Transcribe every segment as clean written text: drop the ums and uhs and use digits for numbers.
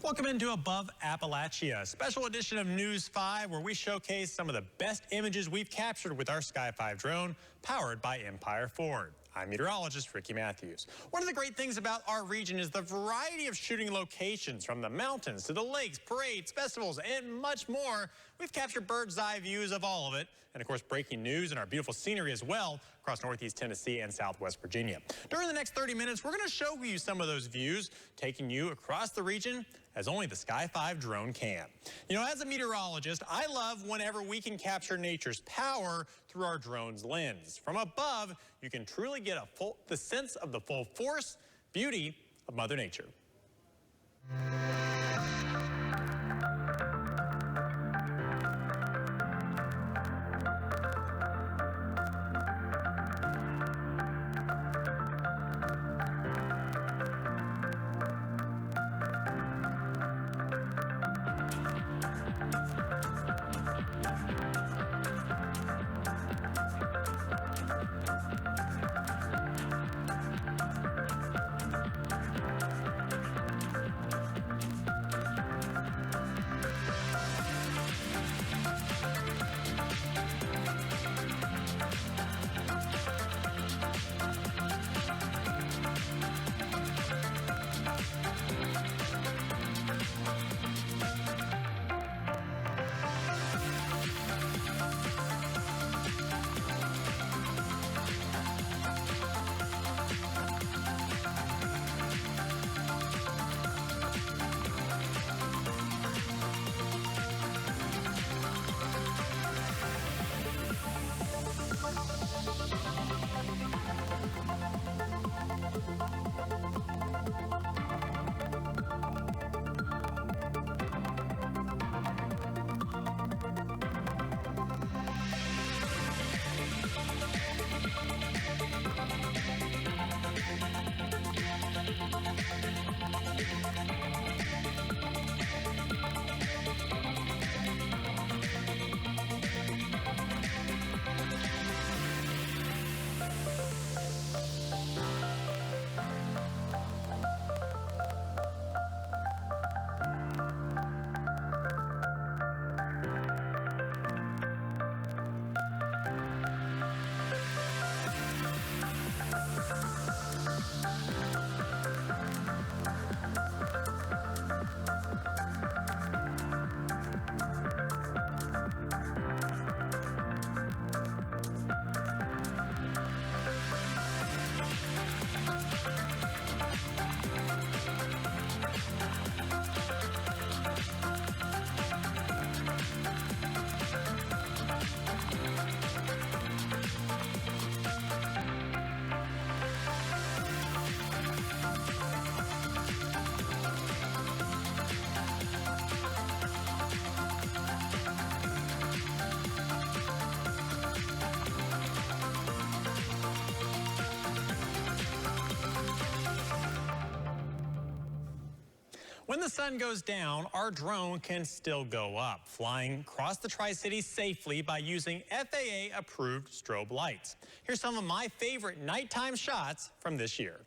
Welcome into Above Appalachia, a special edition of News 5, where we showcase some of the best images we've captured with our Sky 5 drone, powered by Empire Ford. I'm meteorologist Ricky Matthews. One of the great things about our region is the variety of shooting locations, from the mountains to the lakes, parades, festivals, and much more. We've captured bird's eye views of all of it, and of course breaking news and our beautiful scenery as well across Northeast Tennessee and Southwest Virginia. During the next 30 minutes, we're going to show you some of those views, taking you across the region as only the Sky 5 drone can. You know, as a meteorologist, I love whenever we can capture nature's power through our drone's lens. From above, you can truly get the sense of the full force, beauty of Mother Nature. When the sun goes down, our drone can still go up, flying across the Tri-Cities safely by using FAA-approved strobe lights. Here's some of my favorite nighttime shots from this year.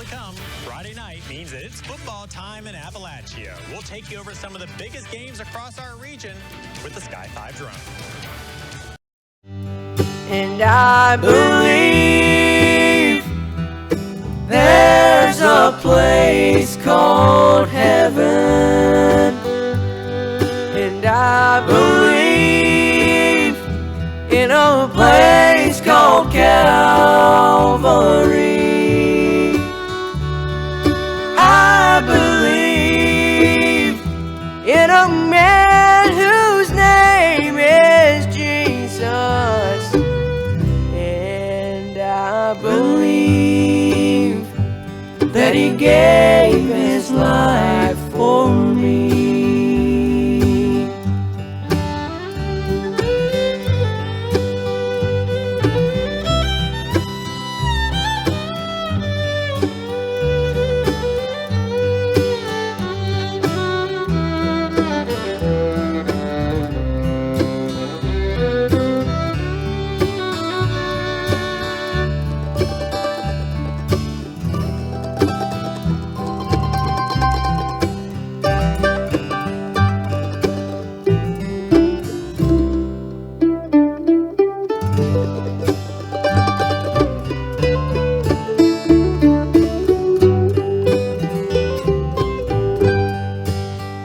come. Friday night means that it's football time in Appalachia. We'll take you over some of the biggest games across our region with the Sky 5 drone. And I believe there's a place called heaven. And I believe in a place called Calvary. I believe in a man whose name is Jesus. And I believe that he gave his life for me.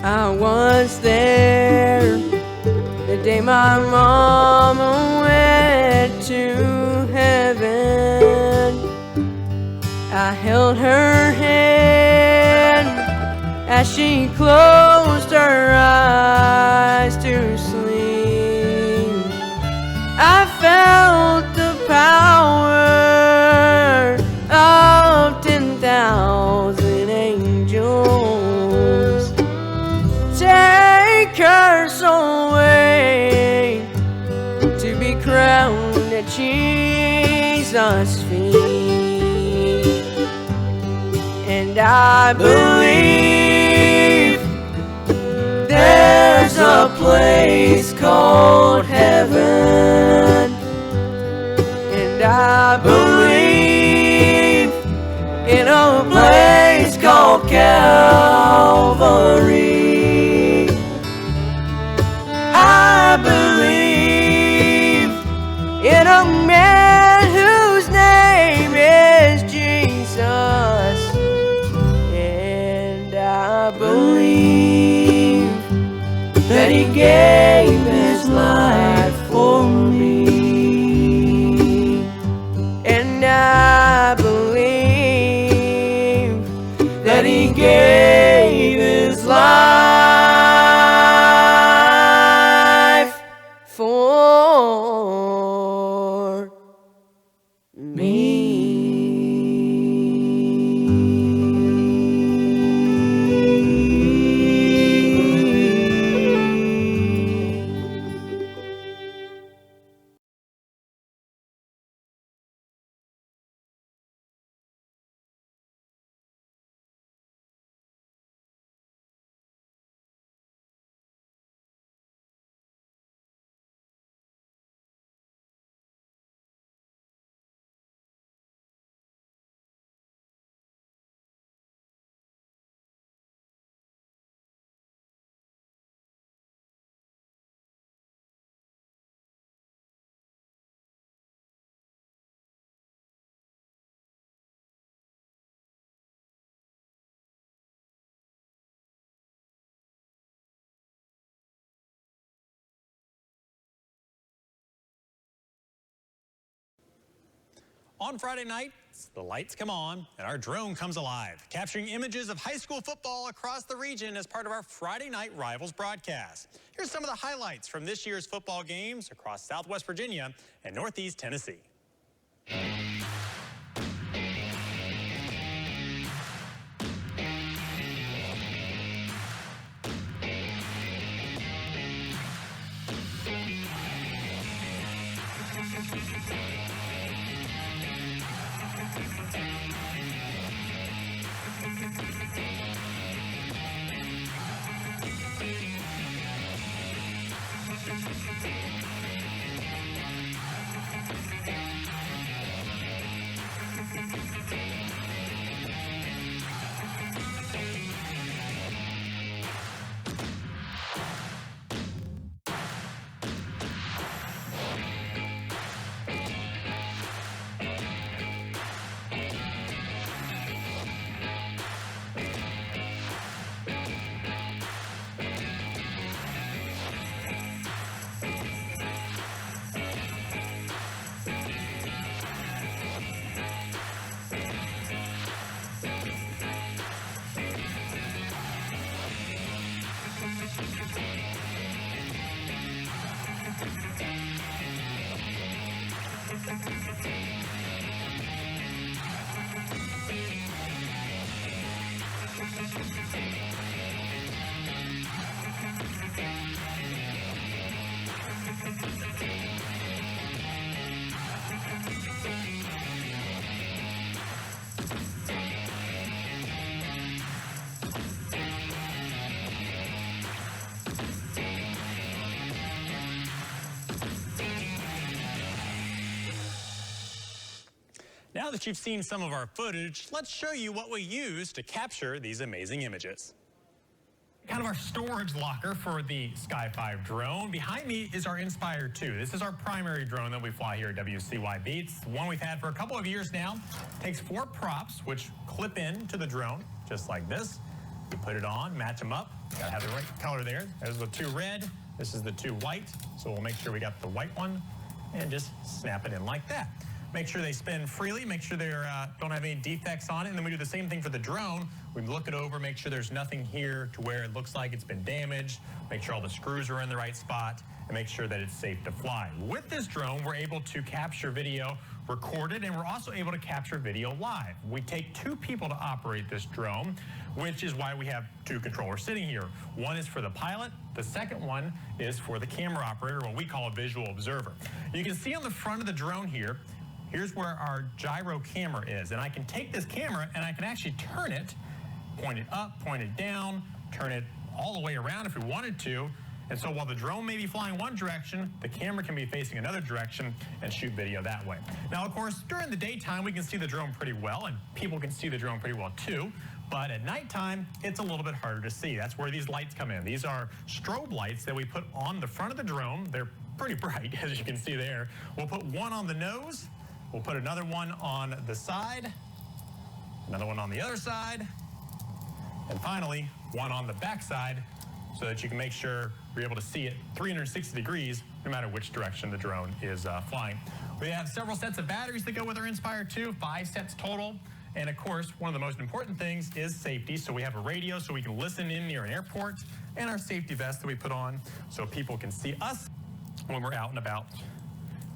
I was there the day my mama went to heaven. I held her hand as she closed her eyes to sleep. I felt the power of 10,000 angels take her soul away to be crowned at Jesus' feet. And I believe there's a place called heaven. And I believe in a place called Calvary. I believe in a man whose name is Jesus. And I believe that he gave his life for me. And I believe that he gave his life for me. On Friday night, the lights come on and our drone comes alive, capturing images of high school football across the region as part of our Friday Night Rivals broadcast. Here's some of the highlights from this year's football games across Southwest Virginia and Northeast Tennessee. Now that you've seen some of our footage, let's show you what we use to capture these amazing images. Kind of our storage locker for the Sky 5 drone. Behind me is our Inspire 2. This is our primary drone that we fly here at WCYB. It's one we've had for a couple of years now. It takes 4 props, which clip in to the drone, just like this. You put it on, match them up. Gotta have the right color there. There's the 2 red. This is the 2 white. So we'll make sure we got the white one and just snap it in like that. Make sure they spin freely, make sure they don't have any defects on it, and then we do the same thing for the drone. We look it over, make sure there's nothing here to where it looks like it's been damaged, make sure all the screws are in the right spot, and make sure that it's safe to fly. With this drone, we're able to capture video recorded, and we're also able to capture video live. We take 2 people to operate this drone, which is why we have 2 controllers sitting here. One is for the pilot, the second one is for the camera operator, what we call a visual observer. You can see on the front of the drone here, here's where our gyro camera is, and I can take this camera and I can actually turn it, point it up, point it down, turn it all the way around if we wanted to. And so while the drone may be flying one direction, the camera can be facing another direction and shoot video that way. Now, of course, during the daytime, we can see the drone pretty well, and people can see the drone pretty well too. But at nighttime, it's a little bit harder to see. That's where these lights come in. These are strobe lights that we put on the front of the drone. They're pretty bright, as you can see there. We'll put one on the nose. We'll put another one on the side, another one on the other side, and finally, one on the back side so that you can make sure you're able to see it 360 degrees no matter which direction the drone is flying. We have several sets of batteries that go with our Inspire 2, 5 sets total. And of course, one of the most important things is safety. So we have a radio so we can listen in near an airport, and our safety vest that we put on so people can see us when we're out and about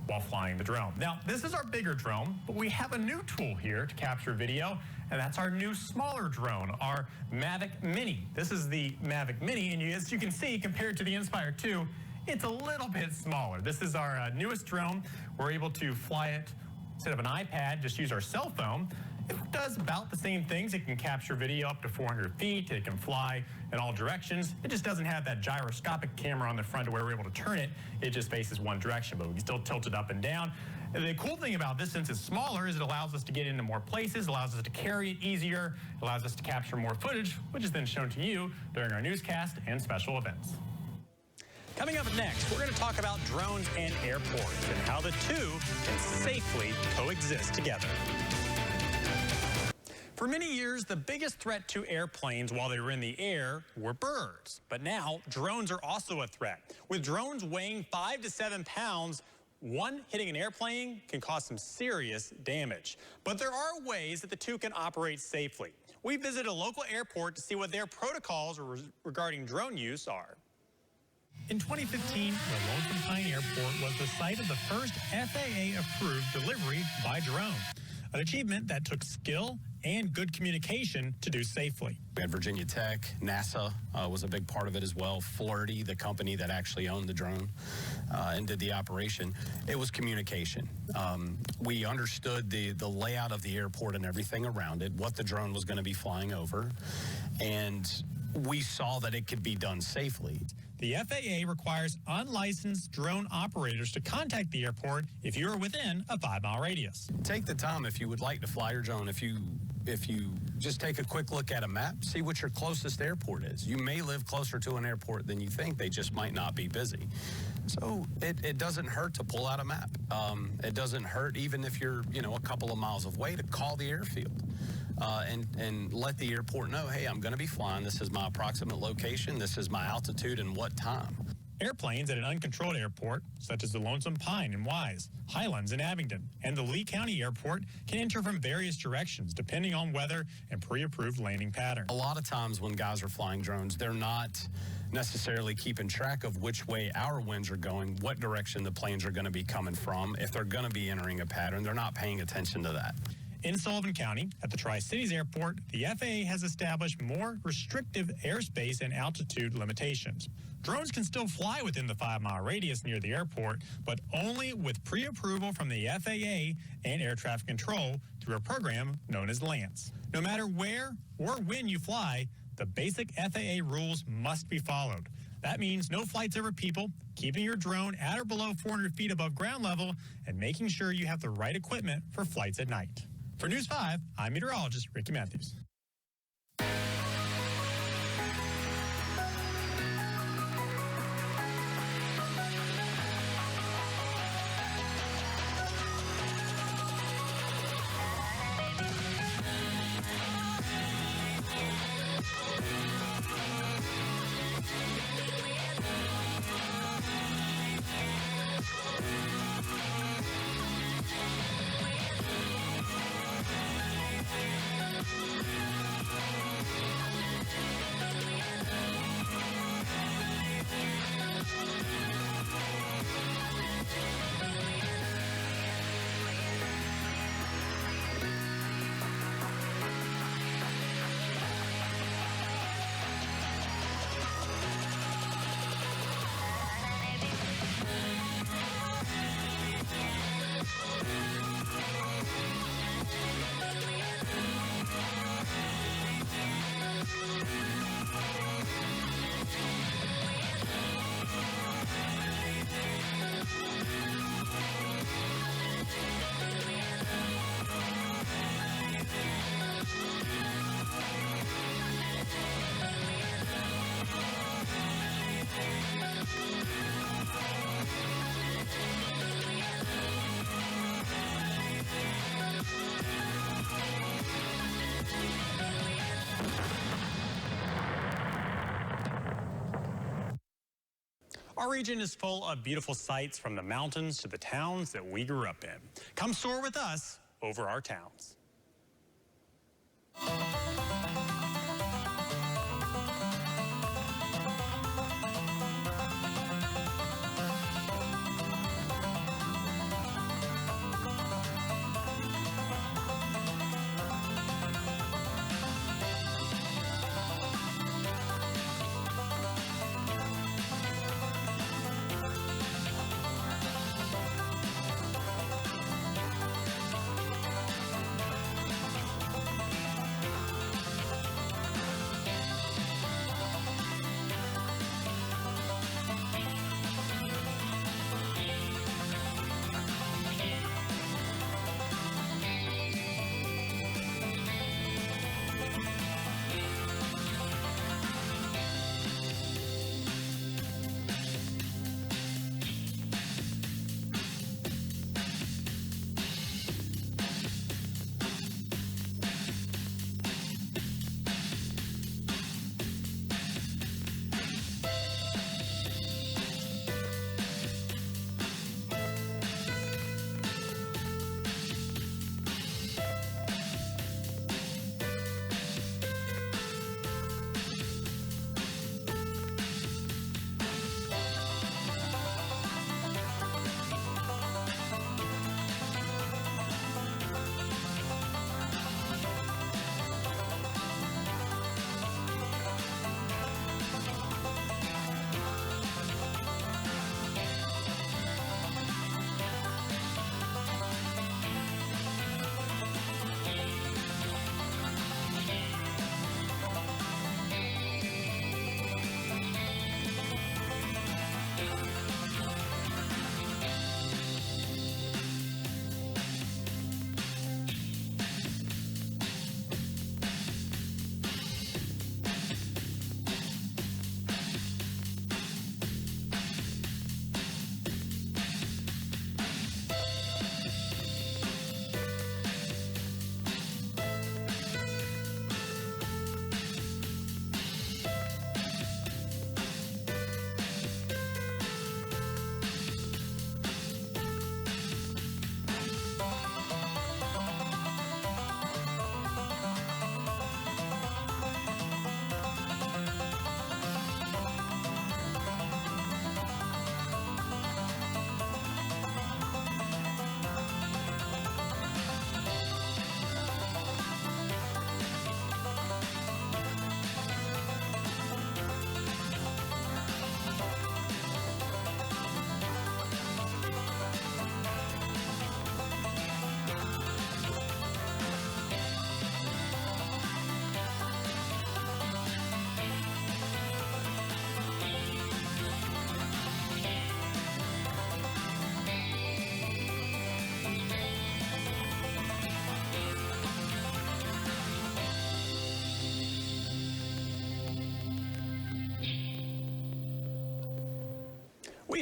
while flying the drone. Now, this is our bigger drone, but we have a new tool here to capture video, and that's our new smaller drone, our Mavic Mini. This is the Mavic Mini, and as you can see, compared to the Inspire 2, it's a little bit smaller. This is our newest drone. We're able to fly it instead of an iPad, just use our cell phone. It does about the same things. It can capture video up to 400 feet. It can fly in all directions. It just doesn't have that gyroscopic camera on the front to where we're able to turn it. It just faces one direction, but we can still tilt it up and down. And the cool thing about this, since it's smaller, is it allows us to get into more places, allows us to carry it easier, allows us to capture more footage, which is then shown to you during our newscast and special events. Coming up next, we're going to talk about drones and airports and how the two can safely coexist together. For many years, the biggest threat to airplanes while they were in the air were birds. But now, drones are also a threat. With drones weighing 5 to 7 pounds, one hitting an airplane can cause some serious damage. But there are ways that the two can operate safely. We visited a local airport to see what their protocols regarding drone use are. In 2015, the Lonesome Pine Airport was the site of the first FAA-approved delivery by drone, an achievement that took skill and good communication to do safely. We had Virginia Tech, NASA was a big part of it as well. Flirty, the company that actually owned the drone and did the operation. It was communication. We understood the layout of the airport and everything around it, what the drone was going to be flying over, and we saw that it could be done safely. The FAA requires unlicensed drone operators to contact the airport if you are within a 5-mile radius. Take the time if you would like to fly your drone. If you just take a quick look at a map, see what your closest airport is. You may live closer to an airport than you think. They just might not be busy. So it doesn't hurt to pull out a map. It doesn't hurt even if you're a couple of miles away to call the airfield. And let the airport know, hey, I'm going to be flying. This is my approximate location. This is my altitude and what time. Airplanes at an uncontrolled airport, such as the Lonesome Pine in Wise, Highlands in Abingdon, and the Lee County Airport, can enter from various directions depending on weather and pre-approved landing patterns. A lot of times when guys are flying drones, they're not necessarily keeping track of which way our winds are going, what direction the planes are going to be coming from. If they're going to be entering a pattern, they're not paying attention to that. In Sullivan County, at the Tri-Cities Airport, the FAA has established more restrictive airspace and altitude limitations. Drones can still fly within the 5-mile radius near the airport, but only with pre-approval from the FAA and air traffic control through a program known as LANCE. No matter where or when you fly, the basic FAA rules must be followed. That means no flights over people, keeping your drone at or below 400 feet above ground level, and making sure you have the right equipment for flights at night. For News 5, I'm meteorologist Ricky Matthews. Our region is full of beautiful sights, from the mountains to the towns that we grew up in. Come soar with us over our towns.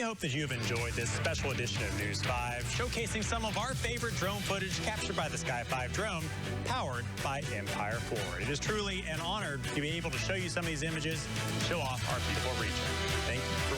hope that you have enjoyed this special edition of News 5, showcasing some of our favorite drone footage captured by the Sky 5 drone, powered by Empire Ford. It is truly an honor to be able to show you some of these images and show off our beautiful region. Thank you for